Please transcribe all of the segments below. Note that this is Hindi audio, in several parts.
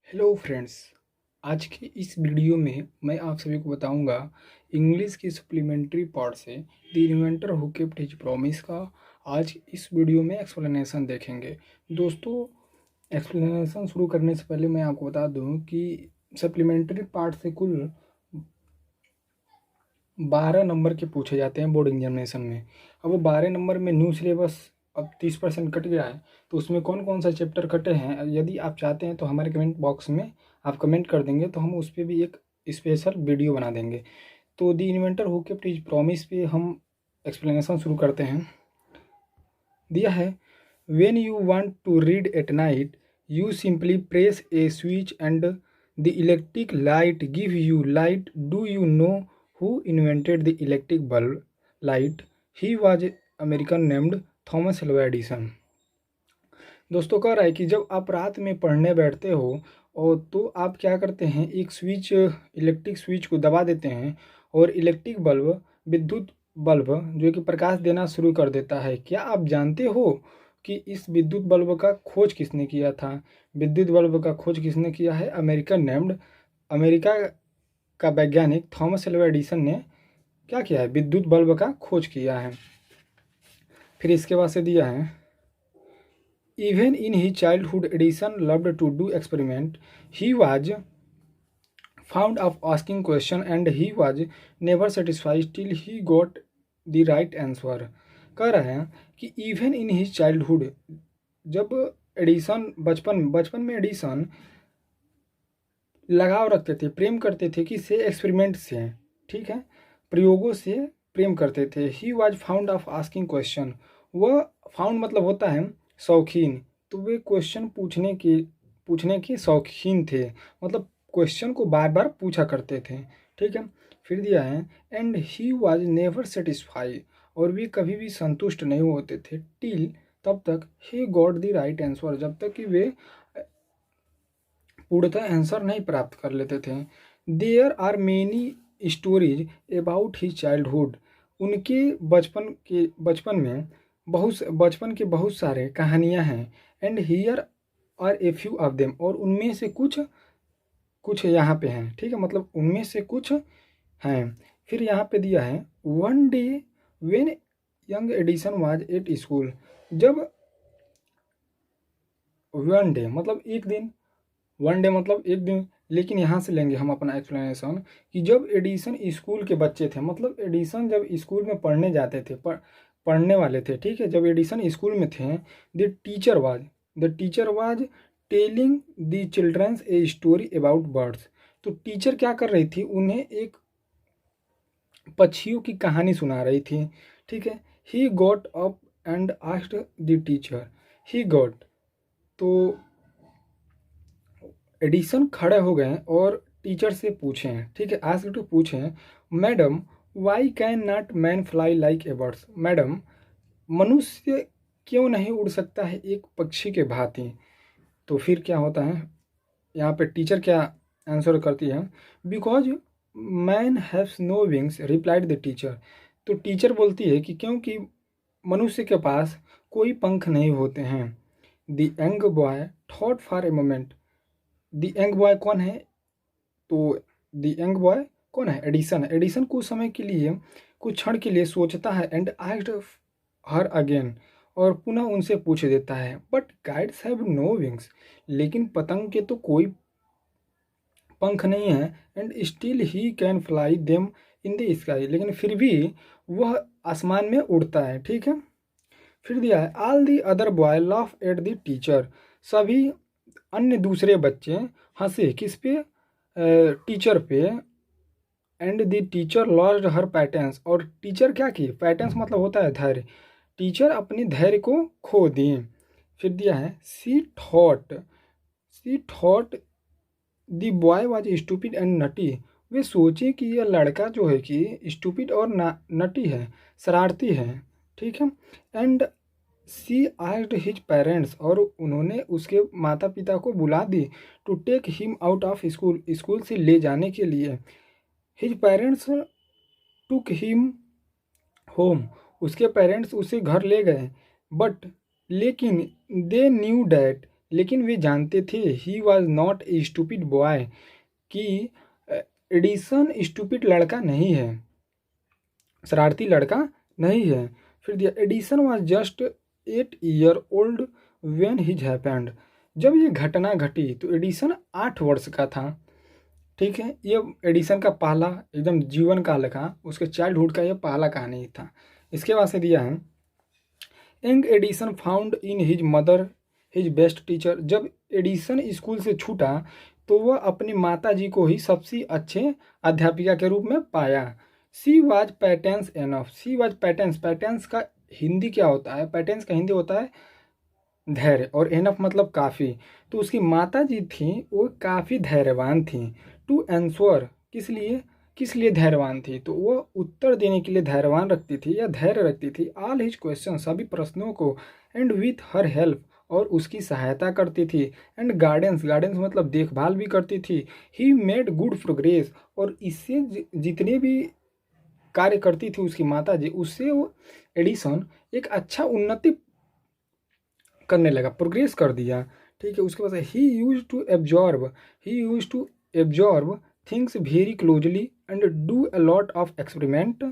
Hello friends. आज की इस वीडियो में मैं आप सभी को बताऊंगा इंग्लिश की सप्लीमेंट्री पार्ट से the inventor who kept his promise का। आज इस वीडियो में एक्सप्लेनेशन देखेंगे। दोस्तों, एक्सप्लेनेशन शुरू करने से पहले मैं आपको बता दूं कि सप्लीमेंट्री पार्ट से कुल 12 नंबर के पूछे जाते हैं बोर्ड एग्जामिनेशन में। अब वो 12 नंबर में न्यू सिलेबस अब 30% कट गया है, तो उसमें कौन कौन सा चैप्टर कटे हैं यदि आप चाहते हैं तो हमारे कमेंट बॉक्स में आप कमेंट कर देंगे तो हम उस पर भी एक स्पेशल वीडियो बना देंगे। तो the inventor who kept his promise पे हम एक्सप्लेनेशन शुरू करते हैं। दिया है, when you want to read at night you simply press a switch and the electric light give you light. Do you know who invented the electric bulb light? He was American named Thomas Alva Edison. दोस्तों, कह रहा है कि जब आप रात में पढ़ने बैठते हो और तो आप क्या करते हैं, एक स्विच इलेक्ट्रिक स्विच को दबा देते हैं और इलेक्ट्रिक बल्ब विद्युत बल्ब जो कि प्रकाश देना शुरू कर देता है। क्या आप जानते हो कि इस विद्युत बल्ब का खोज किसने किया था? विद्युत बल्ब का खोज किसने किया है? अमेरिकन नेम्ड, अमेरिका का वैज्ञानिक थॉमस एल्वा एडिसन ने क्या किया है? विद्युत बल्ब का खोज किया है। फिर इसके बाद से दिया है, even in his childhood Edison loved to do experiment. He was fond of asking questions and he was never satisfied till he got the right answer. कह रहे हैं कि इवन इन हिज चाइल्डहुड, जब एडिसन बचपन में एडिसन लगाव रखते थे, प्रेम करते थे किससे? एक्सपेरिमेंट से, ठीक है, प्रयोगों से प्रेम करते थे। He was found of asking question, वह फाउंड मतलब होता है शौकीन, तो वे क्वेश्चन पूछने के शौकीन थे, मतलब क्वेश्चन को बार बार पूछा करते थे, ठीक है। फिर दिया है, and he was never satisfy, और वे कभी भी संतुष्ट नहीं होते थे, टिल, तब तक, he got the right answer, जब तक कि वे पूर्णतः आंसर नहीं प्राप्त कर लेते थे। There are many stories about his childhood, उनके बचपन के बहुत सारे कहानियां हैं। And here are a few of them, और उनमें से कुछ कुछ यहाँ पे हैं, ठीक है, मतलब उनमें से कुछ हैं। फिर यहाँ पे दिया है, one day when young Edison was at school, जब वन डे मतलब एक दिन, वन डे मतलब एक दिन, लेकिन यहाँ से लेंगे हम अपना एक्सप्लेनेशन कि जब एडिसन स्कूल के बच्चे थे, मतलब एडिसन जब स्कूल में पढ़ने जाते थे, पढ़ने वाले थे, ठीक है, जब एडिसन स्कूल में थे, the teacher was telling the childrens a story about birds, तो टीचर क्या कर रही थी? उन्हें एक पक्षियों की कहानी सुना रही थी, ठीक है। He got up and asked the teacher, he got, तो एडिसन खड़े हो गए और टीचर से पूछे हैं, ठीक है, आस्क टू पूछे हैं, madam why can not man fly like a birds, madam मनुष्य क्यों नहीं उड़ सकता है एक पक्षी के भांति? तो फिर क्या होता है, यहाँ पे टीचर क्या आंसर करती है, because man haves no wings, replied the teacher, तो टीचर बोलती है कि क्योंकि मनुष्य के पास कोई पंख नहीं होते हैं। The young boy thought for a moment, the young boy कौन है? तो द यंग बॉय कौन है? एडिसन। एडिसन कुछ समय के लिए, कुछ क्षण के लिए सोचता है, एंड आस्क्ड हर अगेन, और पुनः उनसे पूछ देता है, but guides have no wings, लेकिन पतंग के तो कोई पंख नहीं है, and still he can fly them in the sky, लेकिन फिर भी वह आसमान में उड़ता है, ठीक है। फिर दिया है, all the other boy laugh at the teacher, सभी अन्य दूसरे बच्चे हंसे किस पे? टीचर पे। And the teacher lost her patterns, और टीचर क्या की? पैटर्न्स मतलब होता है धैर्य, टीचर अपने धैर्य को खो दिए। फिर दिया है, she thought the boy was stupid and naughty, वे सोचे कि यह लड़का जो है कि स्टूपिड और नटी है, शरारती है, ठीक है। And she asked his parents, और उन्होंने उसके माता पिता को बुला दी, to take him out of school, school से ले जाने के लिए। His parents took him home, उसके पेरेंट्स उसे घर ले गए, बट लेकिन दे न्यू डैट लेकिन वे जानते थे he was not a stupid boy, कि एडिसन स्टूपिड लड़का नहीं है, शरारती लड़का नहीं है। फिर दिया Edison was just 8 year old when his happened. जब ये घटना घटी तो एडिसन 8 वर्ष का था। ठीक है, ये एडिसन का पहला एकदम जीवन काल का, उसके चाइल्डहुड का ये पहला कहानी था। इसके बाद से दिया है young Edison found in his mother his best teacher. जब एडिसन स्कूल से छूटा तो वह अपनी माता जी को ही सबसे अच्छे अध्यापिका के रूप में पाया। She was patience enough. She was patience, patience का हिंदी क्या होता है? पैटेंस का हिंदी होता है धैर्य, और एनफ मतलब काफ़ी। तो उसकी माता जी थी वो काफ़ी धैर्यवान थी। टू एंश्योर, किस लिए धैर्यवान थी? तो वो उत्तर देने के लिए धैर्यवान रखती थी या धैर्य रखती थी ऑल हिज क्वेश्चन, सभी प्रश्नों को, एंड विथ हर हेल्प, और उसकी सहायता करती थी, एंड गार्डेंस, गार्डेंस मतलब देखभाल भी करती थी। ही मेड गुड प्रोग्रेस, और इससे जितने भी कार्य करती थी उसकी माता जी, उससे वो एडिसन एक अच्छा उन्नति करने लगा, प्रोग्रेस कर दिया। ठीक है, उसके बाद he use to absorb things very closely and do a lot of experiment.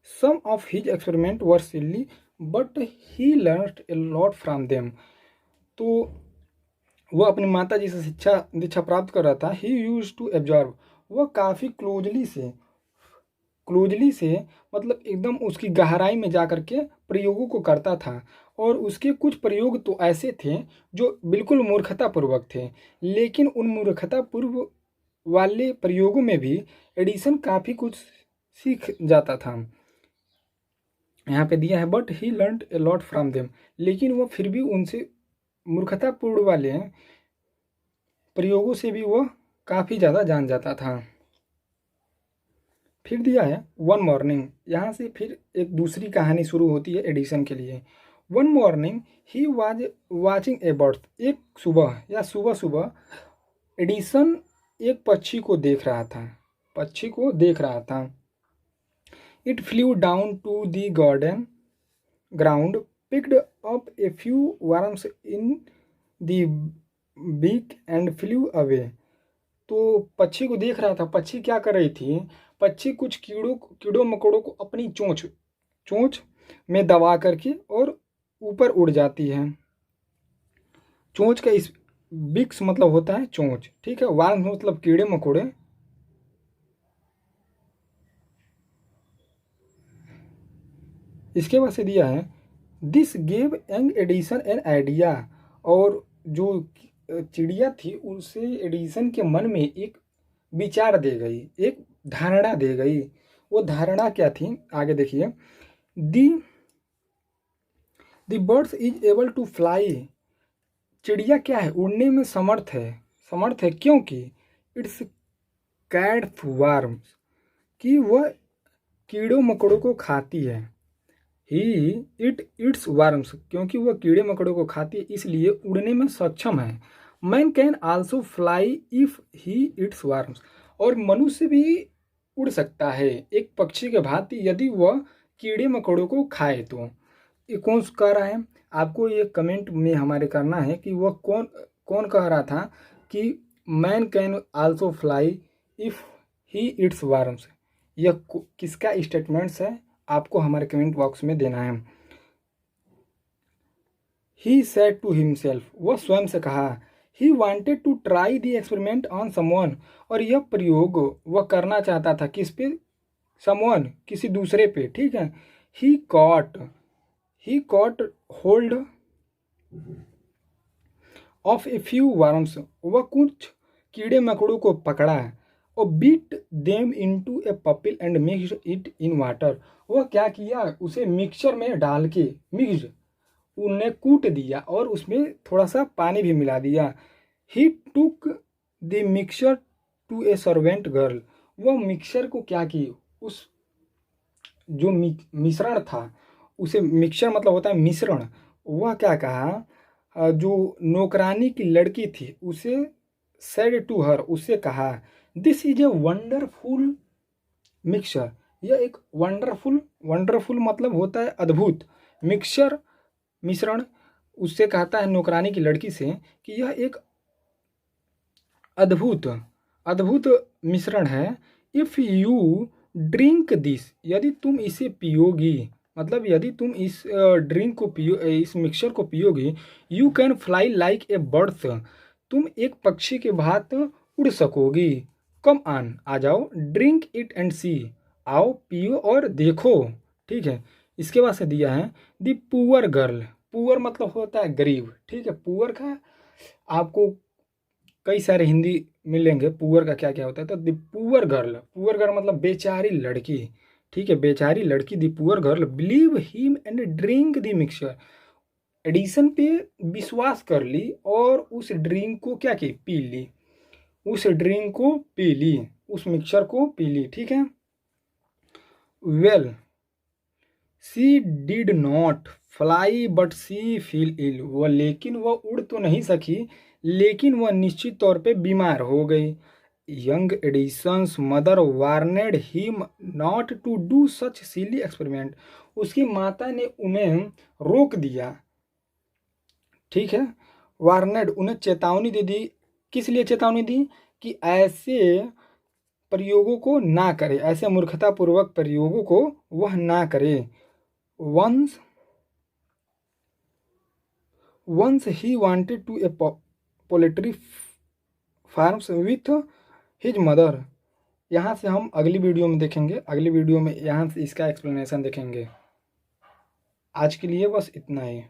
Some of his experiment were silly but he learned a lot from them. तो वह अपनी माता जी से दीक्षा प्राप्त कर रहा था। ही यूज टू एब्जॉर्ब, वह काफ़ी क्लोजली से मतलब एकदम उसकी गहराई में जा कर के प्रयोगों को करता था। और उसके कुछ प्रयोग तो ऐसे थे जो बिल्कुल मूर्खतापूर्वक थे, लेकिन उन मूर्खतापूर्व वाले प्रयोगों में भी एडिसन काफ़ी कुछ सीख जाता था। यहाँ पे दिया है but he learned a lot from them, लेकिन वह फिर भी उनसे मूर्खतापूर्ण वाले प्रयोगों से भी वह काफ़ी ज़्यादा जान जाता था। फिर दिया है वन मॉर्निंग, यहाँ से फिर एक दूसरी कहानी शुरू होती है एडिसन के लिए। One morning he was watching A bird. एक सुबह या सुबह एडिसन एक पक्षी को देख रहा था। It flew down to the ground, picked up a few worms in the beak and flew away. तो पक्षी को देख रहा था। पक्षी क्या कर रही थी? पक्षी कुछ कीड़ों मकोड़ों को अपनी चोंच में दबा करके और ऊपर उड़ जाती है। चोंच का इस बिक्स मतलब होता है चोंच, ठीक है। वर्म मतलब कीड़े मकोड़े। इसके बाद से दिया है this gave young Edison an idea. और जो चिड़िया थी उसे एडिसन के मन में एक विचार दे गई, एक धारणा दे गई। वो धारणा क्या थी? आगे देखिए। The birds is able to fly. चिड़िया क्या है? उड़ने में समर्थ है क्योंकि इट्स कैट वर्म्स, कि वह कीड़ों मकोड़ों को खाती है। ही इट्स वर्म्स, क्योंकि वह कीड़े मकोड़ों को खाती है इसलिए उड़ने में सक्षम है। Man can also fly if he it's worms, और मनुष्य भी उड़ सकता है एक पक्षी के भांति यदि वह कीड़े मकोड़ों को खाए। तो ये कौन कह रहा है? आपको ये कमेंट में हमारे करना है कि वह कौन कह रहा था कि man can also fly if he it's worms. यह किसका स्टेटमेंट्स है? आपको हमारे कमेंट बॉक्स में देना है। ही सेड टू हिमसेल्फ, वह स्वयं से कहा। He wanted to try the experiment on someone, और यह प्रयोग वह करना चाहता था किस पे? समवन, किसी दूसरे पे, ठीक है। He caught hold of a few worms, वह कुछ कीड़े मकोड़ों को पकड़ा और beat them into a pulp and mixed it in water. वह क्या किया? उसे मिक्सचर में डाल के उन्हें कूट दिया और उसमें थोड़ा सा पानी भी मिला दिया। He took the mixture to a servant girl, वह मिक्सचर को क्या की? उस जो मिश्रण था उसे, मिक्सचर मतलब होता है मिश्रण, वह क्या कहा? जो नौकरानी की लड़की थी उसे सेड टू हर, उससे कहा this is a wonderful mixture, यह एक वंडरफुल मतलब होता है अद्भुत, मिक्सचर मिश्रण उससे कहता है नौकरानी की लड़की से कि यह एक अद्भुत अद्भुत मिश्रण है। इफ़ यू ड्रिंक दिस, यदि तुम इसे पियोगी, मतलब यदि तुम इस ड्रिंक को पियो, इस मिक्सचर को पियोगी, you can fly like a birds, तुम एक पक्षी के भांति उड़ सकोगी। कम ऑन, आ जाओ, ड्रिंक इट एंड सी, आओ पियो और देखो। ठीक है। इसके बाद से दिया है द पुअर गर्ल। पुअर मतलब होता है गरीब। ठीक है। पुअर का आपको कई सारे हिंदी मिलेंगे, पुअर का क्या क्या होता है। तो the poor girl, poor girl मतलब बेचारी लड़की। ठीक है। बेचारी लड़की, the poor girl believe him and drink the mixture, Edison पे विश्वास कर ली और उस ड्रिंक को क्या की, पी ली। उस ड्रिंक को पी ली, उस मिक्सचर को पी ली। ठीक है। Well she did not fly but she feel ill, वह लेकिन वह उड़ तो नहीं सकी, लेकिन वह निश्चित तौर पे बीमार हो गई। Young Edison's mother warned him not to do such silly experiment, उसकी माता ने उन्हें रोक दिया। ठीक है। वार्नेड, उन्हें चेतावनी दे दी। किस लिए चेतावनी दी? कि ऐसे प्रयोगों को ना करे, ऐसे मूर्खतापूर्वक प्रयोगों को वह ना करे। Once he wanted to a poultry farms with his mother। यहाँ से हम अगली वीडियो में देखेंगे, अगली वीडियो में यहाँ से इसका एक्सप्लेनेशन देखेंगे। आज के लिए बस इतना ही।